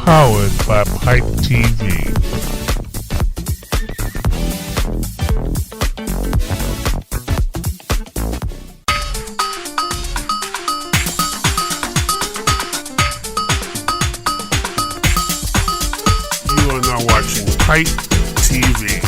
powered by Pipe TV. You are now watching Pipe TV.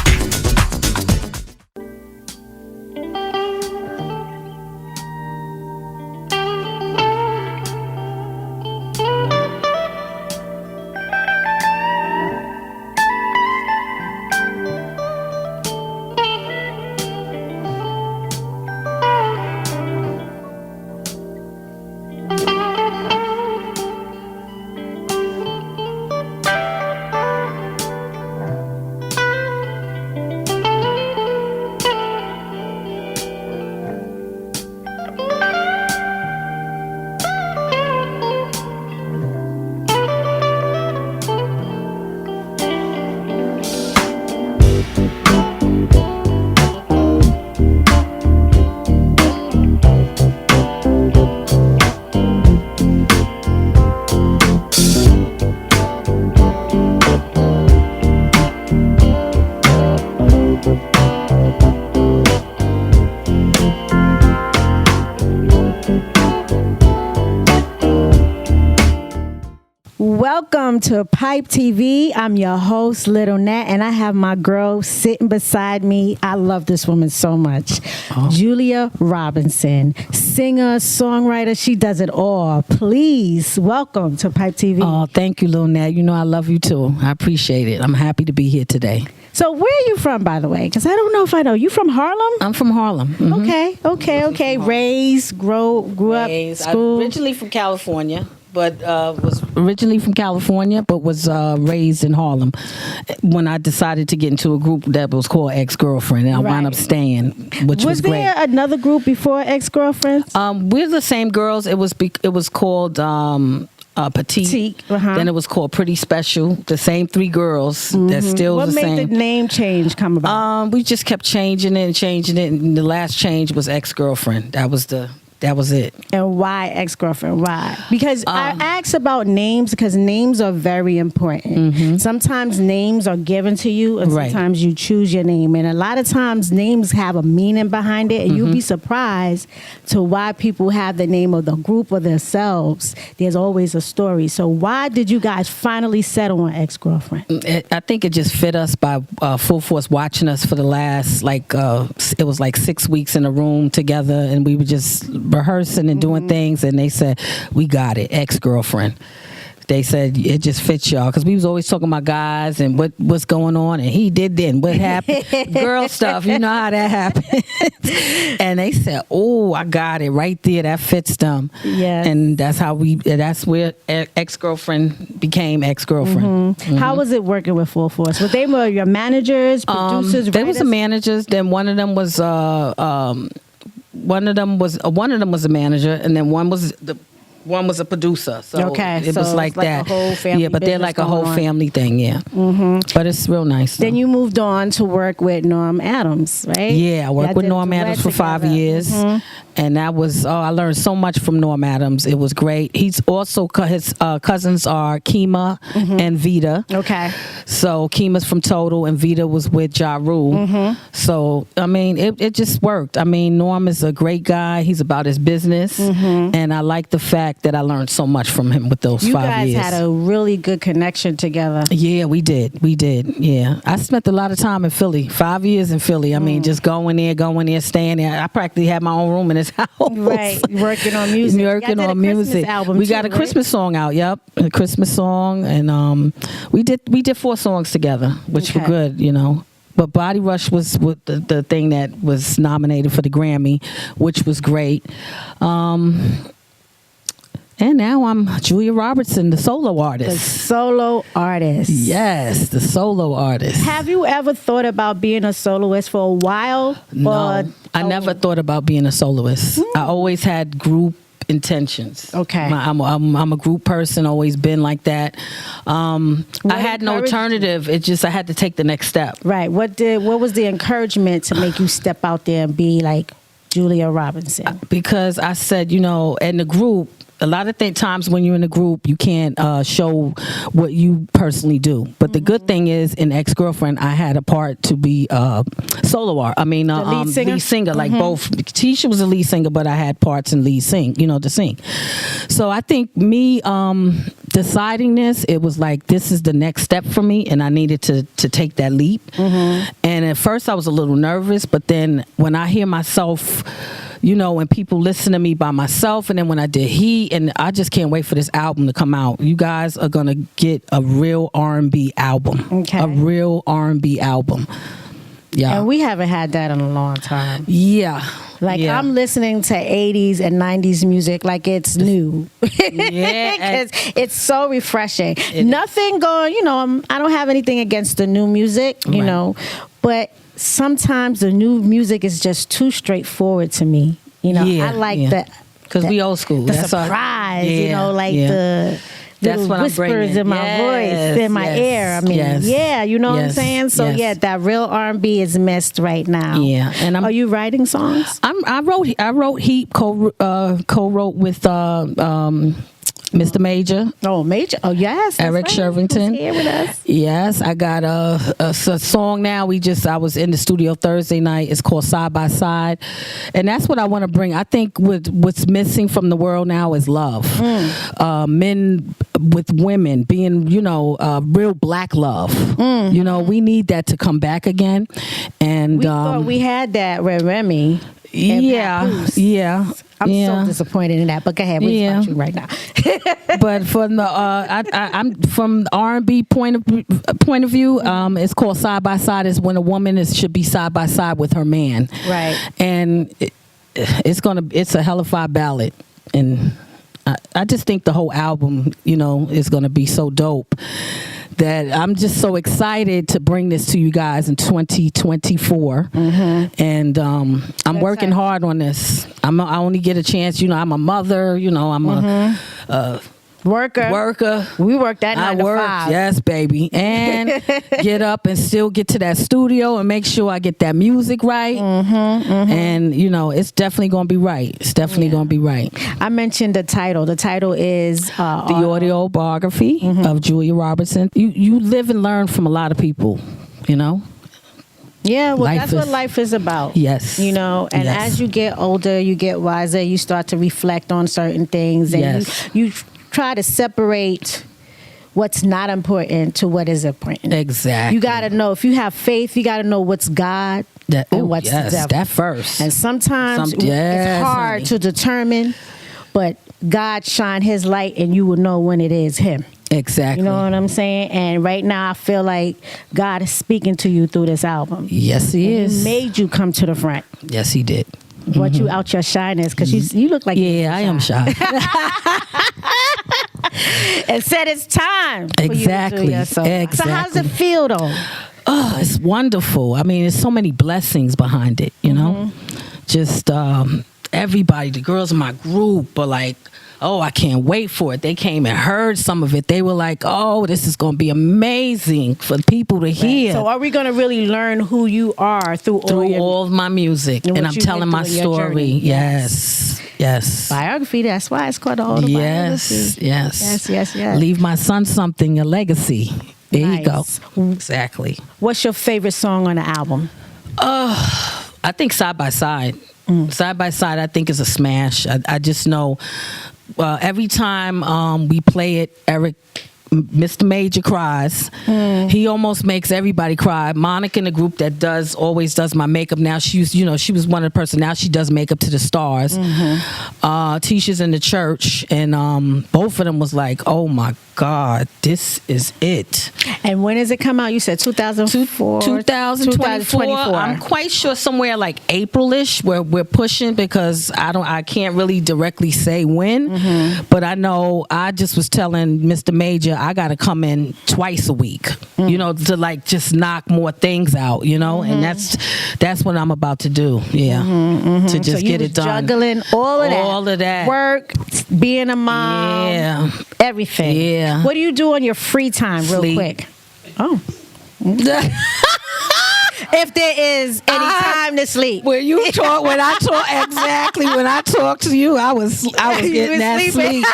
Welcome to Pipe TV. I'm your host, Lil Nat, and I have my girl sitting beside me. I love this woman so much. Julia Robertson, singer, songwriter. She does it all. Please welcome to Pipe TV. Oh, thank you, Lil Nat. You know I love you too. I appreciate it. I'm happy to be here today. So where are you from, by the way? Because I don't know if I know. You from Harlem? I'm from Harlem. Mm-hmm. Okay. Raised, grew up, school. Originally from California. But was originally from California, but was raised in Harlem. When I decided to get into a group that was called Ex-Girlfriend, and I wound up staying, which was great. Was there another group before Ex-Girlfriends? We're the same girls. It was called Petite. Then it was called Pretty Special. The same three girls. That still what the same. What made the name change come about? We just kept changing it, and the last change was Ex-Girlfriend. That was it. And why Ex-Girlfriend? Why? Because I asked about names because names are very important. Sometimes names are given to you and sometimes you choose your name. And a lot of times names have a meaning behind it and you'll be surprised to why people have the name of the group or themselves. There's always a story. So why did you guys finally settle on Ex-Girlfriend? I think it just fit us by full force watching us for the last, it was like 6 weeks in a room together and we were just rehearsing and doing things, and they said, we got it, Ex-Girlfriend. They said it just fits y'all because we was always talking about guys and what's going on, and he did then what happened, girl stuff. You know how that happened. And they said, "Oh, I got it right there. That fits them." Yeah, and that's where Ex-Girlfriend became Ex-Girlfriend. How was it working with Full Force? Were they your managers, producers? They was the managers. Then one of them was a manager, and then one was a producer. So it was like that. A whole family but they're like a whole family thing. Yeah, but it's real nice. Then you moved on to work with Norm Adams, right? Yeah, I worked with Norm Adams for 5 years, and that was I learned so much from Norm Adams. It was great. He's also his cousins are Kima and Vita. Okay, so Kima's from Total and Vita was with Ja Rule. So I mean, it just worked. I mean, Norm is a great guy. He's about his business, and I like the fact that I learned so much from him with those 5 years. You guys had a really good connection together. Yeah, we did. Yeah, I spent a lot of time in Philly. 5 years in Philly. I mean, just going there, staying there. I practically had my own room in his house. Right, working on music. We got a Christmas song out. Yep, a Christmas song, and we did 4 songs together, which were good. You know. But Body Rush was the thing that was nominated for the Grammy, which was great. And now I'm Julia Robertson, the solo artist. The solo artist. Yes, the solo artist. Have you ever thought about being a soloist for a while? No, I never thought about being a soloist. I always had group intentions. Okay. I'm a group person, always been like that. I had no alternative. It just, I had to take the next step. Right. What was the encouragement to make you step out there and be like Julia Robertson? Because I said, you know, in the group, a lot of times when you're in a group, you can't show what you personally do. But the good thing is, in Ex-Girlfriend, I had a part to be solo art. I mean, lead singer. Like both. Tisha was a lead singer, but I had parts in lead sing. To sing. So I think me deciding this, it was like, this is the next step for me, and I needed to take that leap. And at first, I was a little nervous, but then when I hear myself, when people listen to me by myself, and then when I did and I just can't wait for this album to come out. You guys are gonna get a real R&B album. Okay. A real R&B album. Yeah. And we haven't had that in a long time. Yeah. I'm listening to 80s and 90s music like it's new. Yeah. Because it's so refreshing. Nothing going, I don't have anything against the new music, but sometimes the new music is just too straightforward to me. I like that. Because we old school. The surprise, the little whispers in my voice, in my ear. I mean, you know what I'm saying? So that real R&B is missed right now. Yeah. And are you writing songs? I wrote Heap, co-wrote with Mr. Major. Oh, Major. Oh, yes. Eric Shervington. Here with us. Yes, I got a song now. I was in the studio Thursday night. It's called Side by Side. And that's what I want to bring. I think what's missing from the world now is love. Men with women being, real black love. We need that to come back again. And we thought we had that with Remy. Yeah. I'm so disappointed in that. But go ahead, we're about you right now. But from the I'm from the R&B point of view, it's called Side by Side. Is when a woman should be side by side with her man, right? And it's a hellified ballad, and I just think the whole album, is gonna be so dope. That I'm just so excited to bring this to you guys in 2024, and I'm working hard on this. I only get a chance, I'm a mother, I'm a worker. We work that 9 to 5. Yes, baby, and get up and still get to that studio and make sure I get that music right. And it's definitely gonna be right. It's definitely gonna be right. I mentioned the title. The title is the audio biography of Julia Robertson. You live and learn from a lot of people. Yeah, well, that's what life is about. Yes. And as you get older, you get wiser. You start to reflect on certain things, and you try to separate what's not important to what is important. Exactly. You got to know, if you have faith, you got to know what's God and what's the devil. That first. And sometimes it's hard to determine, but God shine his light and you will know when it is him. Exactly. You know what I'm saying? And right now I feel like God is speaking to you through this album. Yes, he is. He made you come to the front. Yes, he did. Brought you out your shyness, because you look like I am shy. And said it's time for you to do your song. Exactly. So how does it feel though? Oh, it's wonderful. I mean, there's so many blessings behind it, Just everybody, the girls in my group are like, oh, I can't wait for it. They came and heard some of it. They were like, oh, this is going to be amazing for people to hear. So are we going to really learn who you are through all of my music? And I'm telling my story. Yes. Biography, that's why it's called the autobiography. Yes. Leave my son something, a legacy. There you go. Exactly. What's your favorite song on the album? I think Side by Side. Side by Side, I think, is a smash. I just know every time we play it, Mr. Major cries. He almost makes everybody cry. Monica in the group that always does my makeup now, she was one of the person. Now she does makeup to the stars. Tisha's in the church, and both of them was like, oh my God, this is it. And when does it come out? You said 2004? 2024. I'm quite sure somewhere like April-ish where we're pushing, because I can't really directly say when, but I know I just was telling Mr. Major I got to come in twice a week, to like just knock more things out, and that's what I'm about to do. To just get it done. Juggling all of that. Work, being a mom, everything. What do you do on your free time, real quick? Oh. if there is any time to sleep. When I talk to you, I was getting that sleep.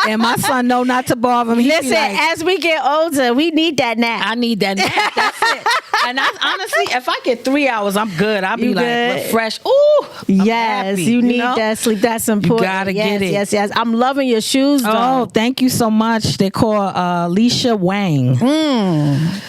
And my son know not to bother me. Listen, as we get older, we need that nap. I need that nap. That's it. And honestly, if I get 3 hours, I'm good. I'll be refreshed. Ooh, I'm happy, you need that sleep. That's important. You gotta get it. Yes. I'm loving your shoes, though. Oh, thank you so much. They're called Alicia Wang.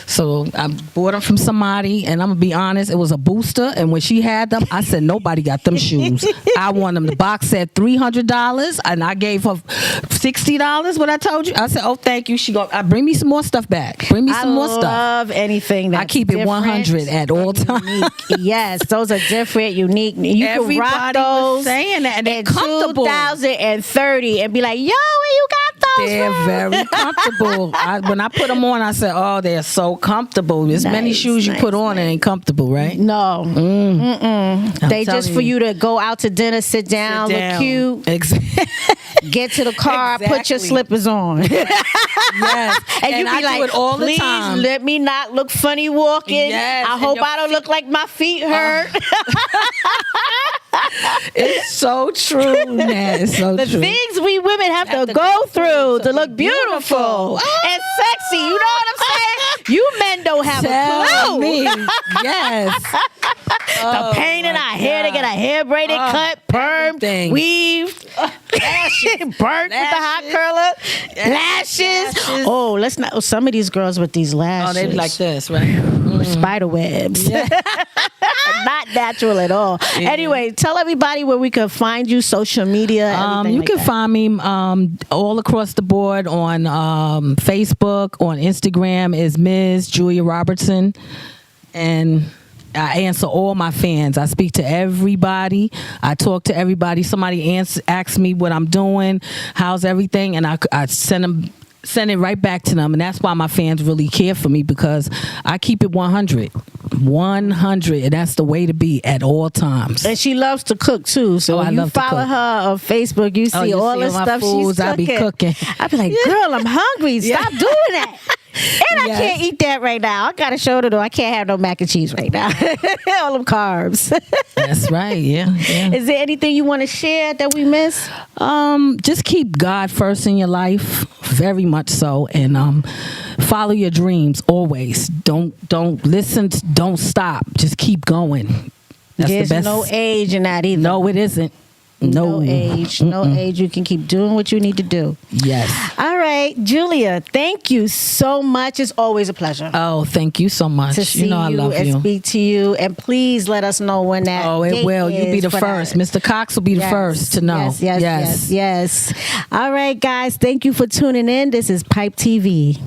So I bought them from somebody, and I'm gonna be honest, it was a booster. And when she had them, I said nobody got them shoes. I want them. The box said $300, and I gave her $60. What I told you, I said, "Oh, thank you." She go, bring me some more stuff back. Bring me some more stuff. I love anything that's I keep it 100 at all times. Yes, those are different, unique. You Everybody can rock those was saying that, and they're in comfortable. 2030 and be like, "Yo, where you got those They're from?" very comfortable. When I put them on, I said, "Oh, they're so comfortable." There's many shoes you put on and ain't comfortable, right? No, they just for you to go out to dinner, sit down, look cute. Exactly. Get to the car, put your slippers on. Yes, and you be I like, do it all the please time. let me not look funny walking. Yes, I hope I don't look like my feet hurt. It's so true, man. It's so the true. things we women have to go through to look beautiful and sexy. You know what I'm saying? You men don't have a clue. Me. Yes. The pain in our hair to get a hair braided, cut, permed, weaved, burnt with the hot curler, lashes. Oh, let's not. Some of these girls with these lashes. Oh, they be like this, right? Spider webs. Yeah. Not natural at all. Yeah. Anyway, tell everybody where we can find you, social media. You can find me all across the board on Facebook, on Instagram is Ms. Julia Robertson, and I answer all my fans. I speak to everybody. I talk to everybody. Somebody asks me what I'm doing, how's everything, and I send it right back to them. And that's why my fans really care for me, because I keep it 100. 100, and that's the way to be at all times. And she loves to cook too, so when you follow her on Facebook, you see all the stuff she's cooking. I be cooking. I be like, girl, I'm hungry. Stop doing that. And I can't eat that right now. I got to show her, though. I can't have no mac and cheese right now. All them carbs. That's right. Yeah. Is there anything you want to share that we missed? Just keep God first in your life, very much so, and follow your dreams always. Don't listen. Don't stop. Just keep going. That's There's the best. no age in that either. No, it isn't. No age. No age. You can keep doing what you need to do. Yes. All right, Julia, thank you so much. It's always a pleasure. Oh, thank you so much. To see I love and you. Speak to you. And please let us know when that it will. You'll be the first. Mr. Cox will be the first to know. Yes. All right, guys. Thank you for tuning in. This is Pipe TV.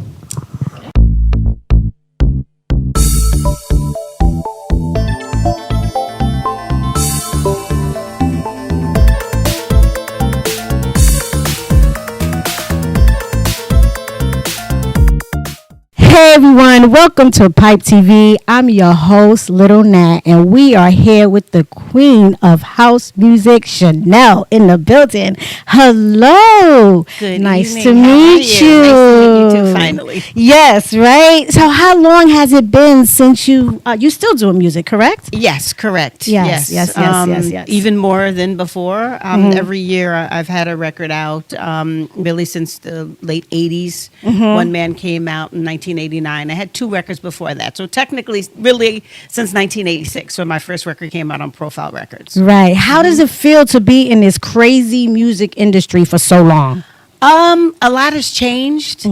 Hey everyone, welcome to Pipe TV. I'm your host, Lil Nat, and we are here with the queen of house music, Chanelle, in the building. Hello. Good nice evening. To meet you. Nice to meet you too, finally. Yes, right? So how long has it been since you still doing music, correct? Yes, correct. Yes. Even more than before. Every year I've had a record out, really since the late 80s. One Man came out in 1989. I had 2 records before that. So technically, really, since 1986, when my first record came out on Profile Records. Right. How does it feel to be in this crazy music industry for so long? A lot has changed. A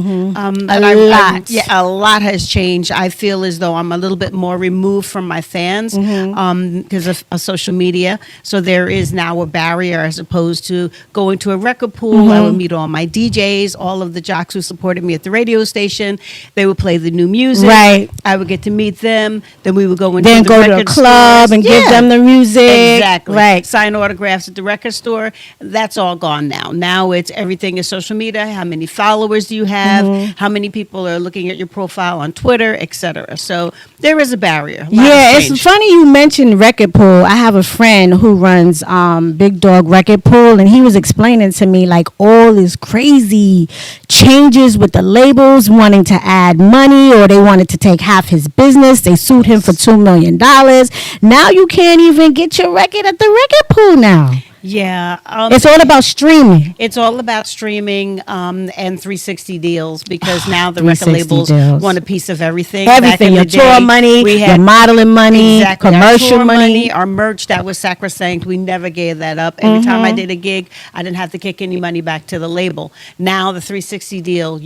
lot has changed. I feel as though I'm a little bit more removed from my fans because of social media. So there is now a barrier as opposed to going to a record pool. I would meet all my DJs, all of the jocks who supported me at the radio station. They would play the new music. Right. I would get to meet them. Then we would go into then the go record to a club stores. and give them the music. Exactly. Right. Sign autographs at the record store. That's all gone now. Now everything is social social media? How many followers do you have? How many people are looking at your profile on Twitter, etc.? So there is a barrier. Yeah, it's funny you mentioned Record Pool. I have a friend who runs Big Dog Record Pool, and he was explaining to me like all these crazy changes with the labels wanting to add money, or they wanted to take half his business. They sued him for $2 million. Now you can't even get your record at the Record Pool now. Yeah. It's all about streaming. It's all about streaming and 360 deals, because now the record labels deals. want a piece of everything. Everything. Your tour money, your modeling money, commercial money. Our merch, that was sacrosanct. We never gave that up. Every time I did a gig, I didn't have to kick any money back to the label. Now the 360 deal,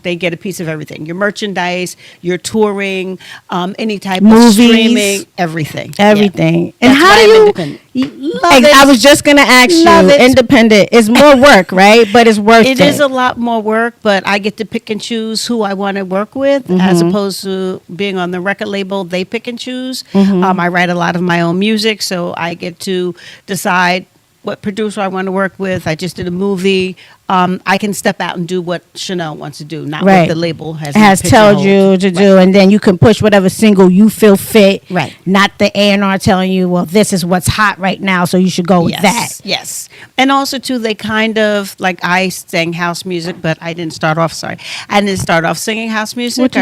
they get a piece of everything. Your merchandise, your touring, any type of streaming, everything. Everything. Yeah. And That's how why do you... I was just going to ask you, independent is more work, right? But it's worth it. It is a lot more work, but I get to pick and choose who I want to work with, as opposed to being on the record label. They pick and choose. I write a lot of my own music, so I get to decide what producer I want to work with. I just did a movie. I can step out and do what Chanelle wants to do, not what the label has told you to do, and then you can push whatever single you feel fit. Right. Not the A&R telling you, well, this is what's hot right now, so you should go with that. Yes. And also, too, they kind of, like, I sang house music, but I didn't start off singing house music.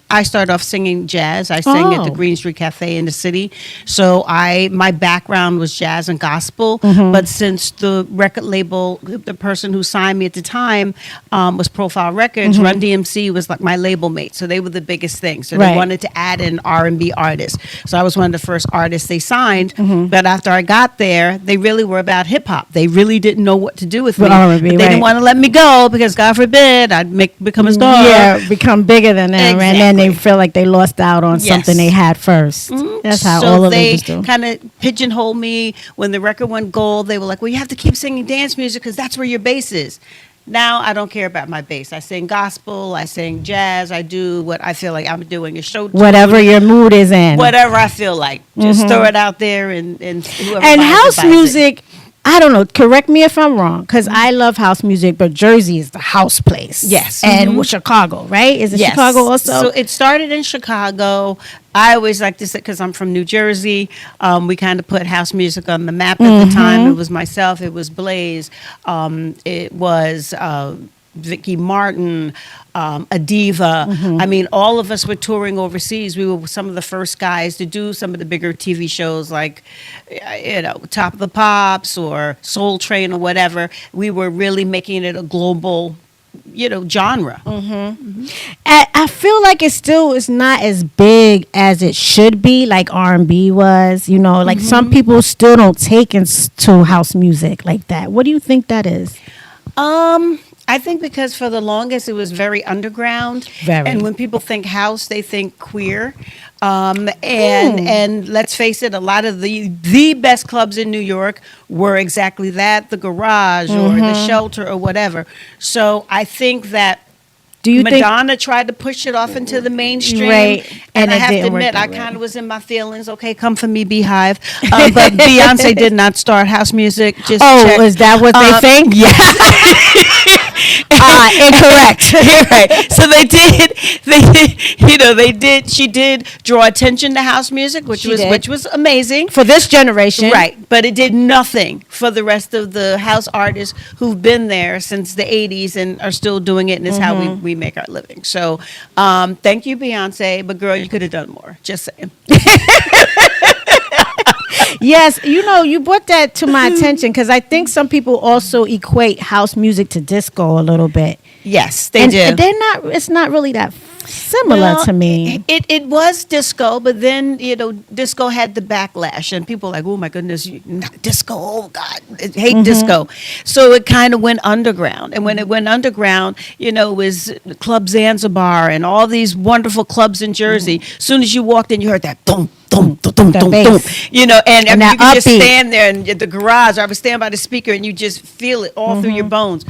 I started off singing jazz. I sang at the Green Street Cafe in the city. So my background was jazz and gospel, but since the record label, the person who signed me at the time was Profile Records, Run DMC was like my label mate. So they were the biggest thing. So they wanted to add an R&B artist. So I was one of the first artists they signed. But after I got there, they really were about hip hop. They really didn't know what to do with me. R&B, but they didn't want to let me go because, God forbid, I'd become a star. Yeah, become bigger than them. Exactly. And then they feel like they lost out on something they had first. That's how all of them do. They kind of pigeonholed me. When the record went gold, they were like, well, you have to keep singing dance music because that's where your bass is. Now I don't care about my bass. I sing gospel, I sing jazz, I do what I feel like I'm doing a show. Whatever your mood is in. Whatever I feel like. Just throw it out there and whoever and buys house music, I don't know, correct me if I'm wrong, because I love house music, but Jersey is the house place. Yes. And Chicago, right? Is it Chicago also? So it started in Chicago. I always like to say, because I'm from New Jersey, we kind of put house music on the map at the time. It was myself, it was Blaze, it was Vicky Martin, a diva. I mean, all of us were touring overseas. We were some of the first guys to do some of the bigger TV shows like, Top of the Pops or Soul Train or whatever. We were really making it a global, genre. I feel like it still is not as big as it should be, like R&B was. Like some people still don't take to house music like that. What do you think that is? I think because for the longest it was very underground. And when people think house, they think queer. And let's face it, a lot of the best clubs in New York were exactly that, the Garage or the Shelter or whatever. So I think that Madonna tried to push it off into the mainstream. Right. And I have to admit, I kind of was in my feelings. Okay, come for me, Beehive. But Beyonce did not start house music. Is that what they think? Yeah. Incorrect. Right. So she did draw attention to house music, which was amazing. For this generation. Right. But it did nothing for the rest of the house artists who've been there since the 80s and are still doing it, and it's how we make our living. So thank you, Beyonce, but girl, you could have done more. Just saying. Yes, you brought that to my attention because I think some people also equate house music to disco a little bit. Yes, they do. It's not really that similar to me. It was disco, but then disco had the backlash, and people were like, oh my goodness, disco! Oh God, I hate disco. So it kind of went underground, and when it went underground, it was Club Zanzibar and all these wonderful clubs in Jersey. As soon as you walked in, you heard that boom. And you could just stand there in the garage. I would stand by the speaker, and you just feel it all through your bones.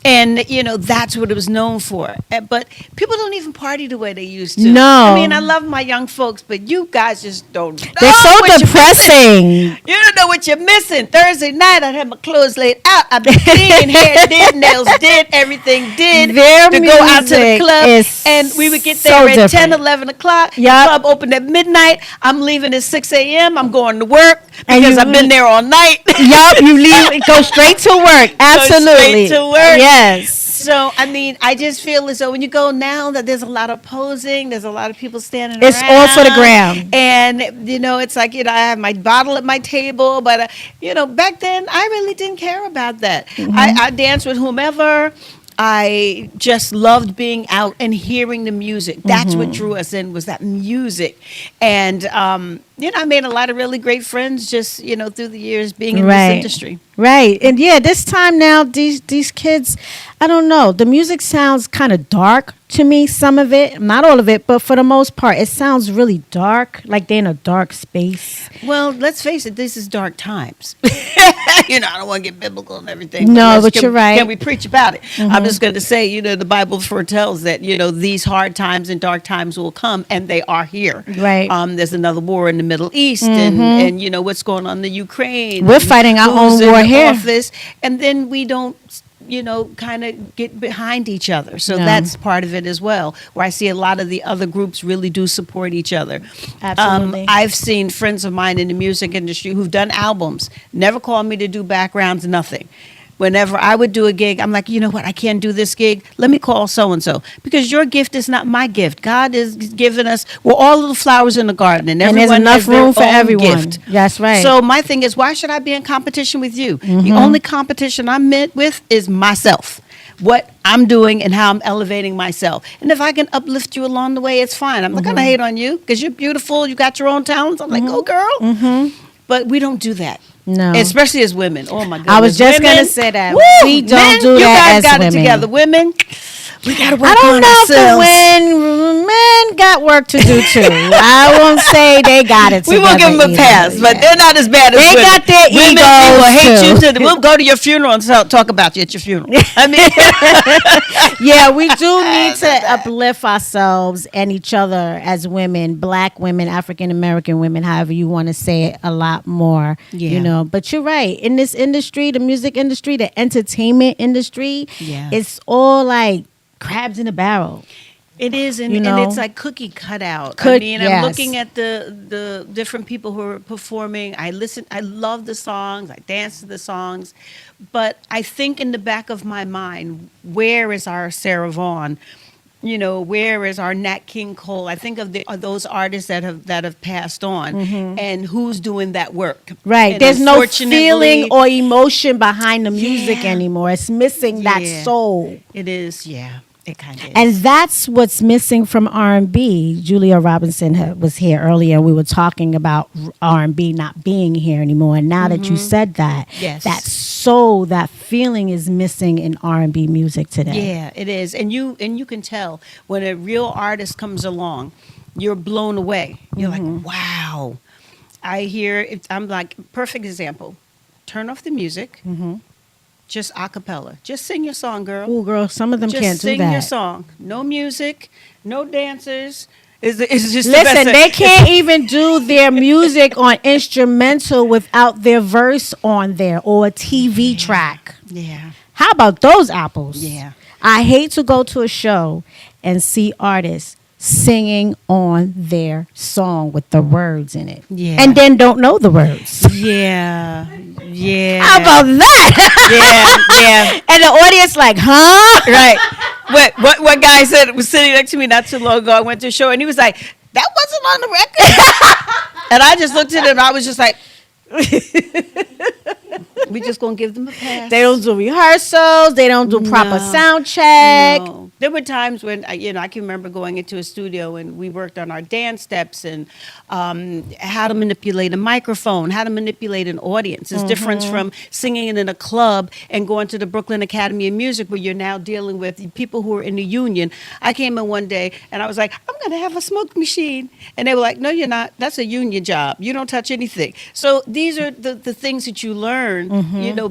And, that's what it was known for. But people don't even party the way they used to. No. I mean, I love my young folks, but you guys just don't know. They're so depressing. You don't know what you're missing. Thursday night, I'd have my clothes laid out. I'd be clean, hair did, nails did, everything did. Their to go out to the music club. is And we would get so there at different. 10, 11 o'clock. Yep. The club opened at midnight. I'm leaving at 6 a.m. I'm going to work And because you- I've been there all night. Yup, you leave, go straight to work. Absolutely. Straight to work. Yes. So, I mean, I just feel as though when you go now that there's a lot of posing, there's a lot of people standing It's around. all for the gram. And, it's like, I have my bottle at my table. But, back then, I really didn't care about that. Mm-hmm. I danced with whomever. I just loved being out and hearing the music. That's what drew us in, was that music. And, I made a lot of really great friends just, through the years being in this industry. Right. And yeah, this time now, these kids, I don't know. The music sounds kind of dark to me, some of it. Not all of it, but for the most part, it sounds really dark, like they're in a dark space. Well, let's face it, this is dark times. I don't want to get biblical and everything. No, let's- but you're right. Can we preach about it? I'm just going to say, the Bible foretells that, these hard times and dark times will come, and they are here. Right. There's another war in the Middle East, and what's going on in the Ukraine. We're and fighting our who's own in war the here. office, and then we don't kind of get behind each other. So No. that's part of it as well, where I see a lot of the other groups really do support each other. Absolutely. I've seen friends of mine in the music industry who've done albums, never called me to do backgrounds, nothing. Whenever I would do a gig, I'm like, you know what, I can't do this gig. Let me call so-and-so. Because your gift is not my gift. God has given us, we're all little flowers in the garden. And And there's everyone enough has their room for own everyone. gift. That's right. So my thing is, why should I be in competition with you? The only competition I'm met with is myself. What I'm doing and how I'm elevating myself. And if I can uplift you along the way, it's fine. I'm not going to hate on you because you're beautiful. You got your own talents. I'm like, go girl. But we don't do that. No. Especially as women. Oh my goodness. I was just Women, going to say that. woo, We don't men, do you that guys as got women. it together. Women, we got to work I don't on know ourselves. if men got work to do too. I won't say they got it We together. will give them a either. pass, but Yeah. they're not as bad as They women. got their Women egos, will hate too. you. We'll go to your funeral and talk about you at your funeral. I mean, Yeah, we do need to uplift ourselves and each other as women, Black women, African American women, however you want to say it, a lot more. Yeah. But you're right. In this industry, the music industry, the entertainment industry, Yeah. it's all like crabs in a barrel. it is, and, You know? and it's like cookie cutout. I Cook- mean, yes. I'm looking at the different people who are performing. I love the songs. I dance to the songs, but I think in the back of my mind, where is our Sarah Vaughan? Where is our Nat King Cole? I think of those artists that have passed on, and who's doing that work. Right. And There's no unfortunately, feeling or emotion behind the music Yeah. anymore. It's missing Yeah. that soul. It is, yeah. It kind of is. And that's what's missing from R&B. Julia Robertson was here earlier. We were talking about R&B not being here anymore. And now that you said that, Yes. that soul, that feeling is missing in R&B music today. Yeah, it is, and you can tell when a real artist comes along, you're blown away. You're like, wow. I'm like, perfect example. Turn off the music, just a cappella. Just sing your song, girl. Oh, girl, some of them just can't do sing that. your song. No music, no dancers. It's just the Listen, best. they can't even do their music on instrumental without their verse on there or a TV track. Yeah, How about those apples? Yeah. I hate to go to a show and see artists singing on their song with the words in it. Yeah. And then don't know the words. yeah, yeah. How about that? yeah. And the audience like, huh? Right. What guy said was sitting next to me not too long ago. I went to a show and he was like, "That wasn't on the record." And I just looked at him. I was just like, "We just gonna give them a pass." They don't do rehearsals. They don't do proper No. sound check. No. There were times when I can remember going into a studio and we worked on our dance steps and how to manipulate a microphone, how to manipulate an audience. It's different from singing in a club and going to the Brooklyn Academy of Music where you're now dealing with people who are in the union. I came in one day and I was like, "I'm going to have a smoke machine," and they were like, "No, you're not. That's a union job. You don't touch anything." So these are the things that you learn,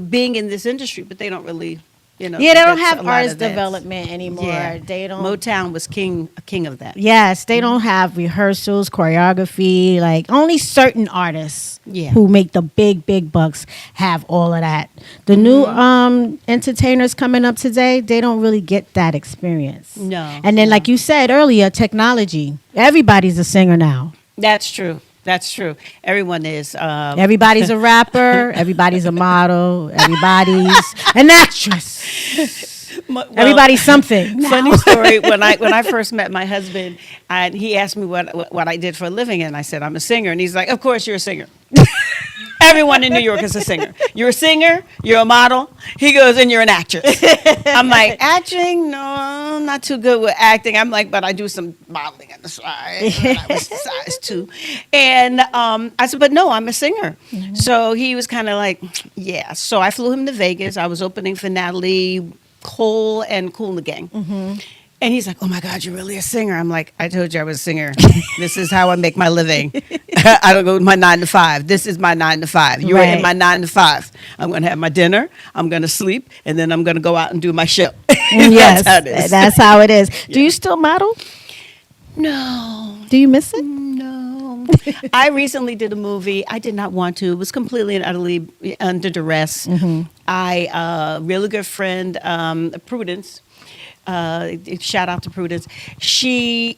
being in this industry, but they don't really. You know, Yeah, they don't that's have a lot artist of that. development anymore. Yeah. They don't. Motown was king of that. Yes, they don't have rehearsals, choreography. Like only certain artists Yeah. who make the big bucks have all of that. The new entertainers coming up today, they don't really get that experience. No, And then, no. like you said earlier, technology. Everybody's a singer now. That's true. That's true. Everyone is. Everybody's a rapper. Everybody's a model. Everybody's an actress. Well, Everybody's something. Funny story. When I first met my husband, and he asked me what I did for a living, and I said I'm a singer, and he's like, "Of course you're a singer." Everyone in New York is a singer. You're a singer. You're a model. He goes, and you're an actress. I'm like, acting? No, I'm not too good with acting. I'm like, but I do some modeling on the side. When I was size 2. And I said, but no, I'm a singer. Mm-hmm. So he was kind of like, yeah. So I flew him to Vegas. I was opening for Natalie Cole and Kool and the Gang. Mm-hmm. And he's like, oh my God, you're really a singer. I'm like, I told you I was a singer. This is how I make my living. I don't go to my 9 to 5. This is my 9 to 5. You're Right. in my 9 to 5. I'm going to have my dinner. I'm going to sleep. And then I'm going to go out and do my show. Yes, That's how it is. that's how it is. Do you still model? No. Do you miss it? No. I recently did a movie. I did not want to. It was completely and utterly under duress. Mm-hmm. A really good friend, Prudence. Shout out to Prudence. She,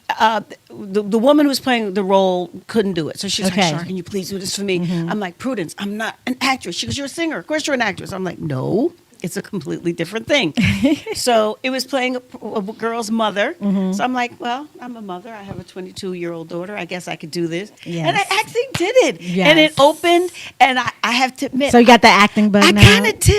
the woman who was playing the role couldn't do it. So she's Okay. like, Shar, can you please do this for me? Mm-hmm. I'm like, Prudence, I'm not an actress. She goes, you're a singer. Of course you're an actress. I'm like, no. It's a completely different thing. So it was playing a girl's mother. Mm-hmm. So I'm like, well, I'm a mother. I have a 22-year-old daughter. I guess I could do this. Yes. And I actually did it. Yes. And it opened. And I have to admit, So you got the acting bug I now? kind of do.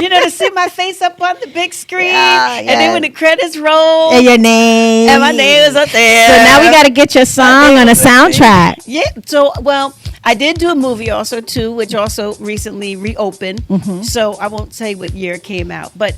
You know, to see my face up on the big screen. Yeah, And then when the credits roll. And your name. And my name is up there. So now we got to get your song on a soundtrack. Yeah. So, well, I did do a movie also, too, which also recently reopened. Mm-hmm. So I won't say what year it came out. But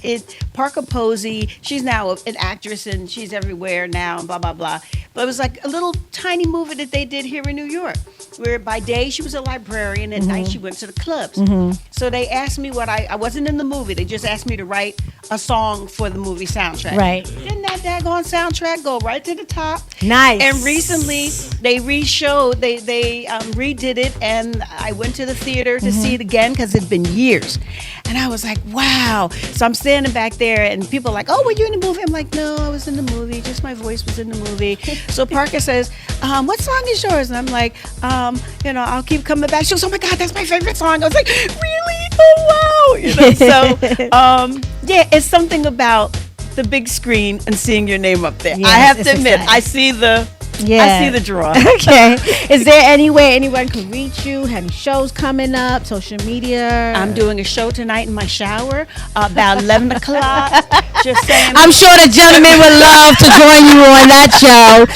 Parker Posey, she's now an actress and she's everywhere now and blah, blah, blah. But it was like a little tiny movie that they did here in New York, where by day she was a librarian, at night she went to the clubs. Mm-hmm. So they asked me what I wasn't in the movie. They just asked me to write a song for the movie soundtrack. Right. Didn't that daggone soundtrack go right to the top? Nice. And recently they re-showed, they redid it, and I went to the theater to see it again because it'd been years. And I was like, wow. So I'm standing back there and people are like, oh, were you in the movie? I'm like, no, I was in the movie. Just my voice was in the movie. So Parker says, what song is yours? And I'm like, I'll keep coming back. She goes, oh my God, that's my favorite song. I was like, really? Oh, wow. So, yeah, it's something about the big screen and seeing your name up there. Yes, I have it's to admit, exciting. I see the draw. Okay. Is there any way anyone can reach you? Have any shows coming up? Social media? I'm doing a show tonight in my shower about 11 o'clock. Just saying. I'm sure the gentleman would love to join you on that show.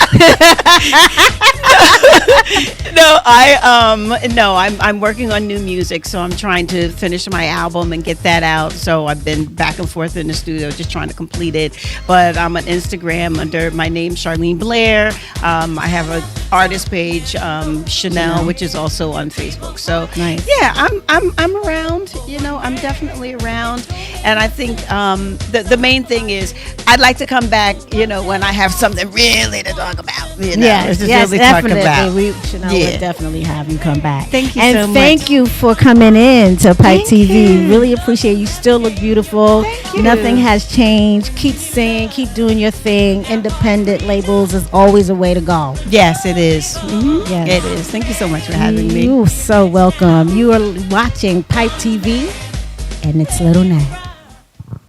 I'm working on new music, so I'm trying to finish my album and get that out. So I've been back and forth in the studio just trying to complete it. But I'm on Instagram under my name, Charlene Blair. I have an artist page, Chanelle, which is also on Facebook. So Nice. yeah, I'm around. I'm definitely around. And I think the main thing is I'd like to come back, when I have something really to talk about. Yes, to yes, really talk definitely. about. Chanel Yeah. would definitely have you come back. Thank you and so much. thank you for coming in to Pipe Thank TV. you. Really appreciate you. Still look beautiful. Thank you. Nothing has changed. Keep singing. Keep doing your thing. Independent labels is always a way to go. Yes, it is. Mm-hmm. Yes. It is. Thank you so much for having me. You're so welcome. You are watching Pipe TV, and it's Lil Nat.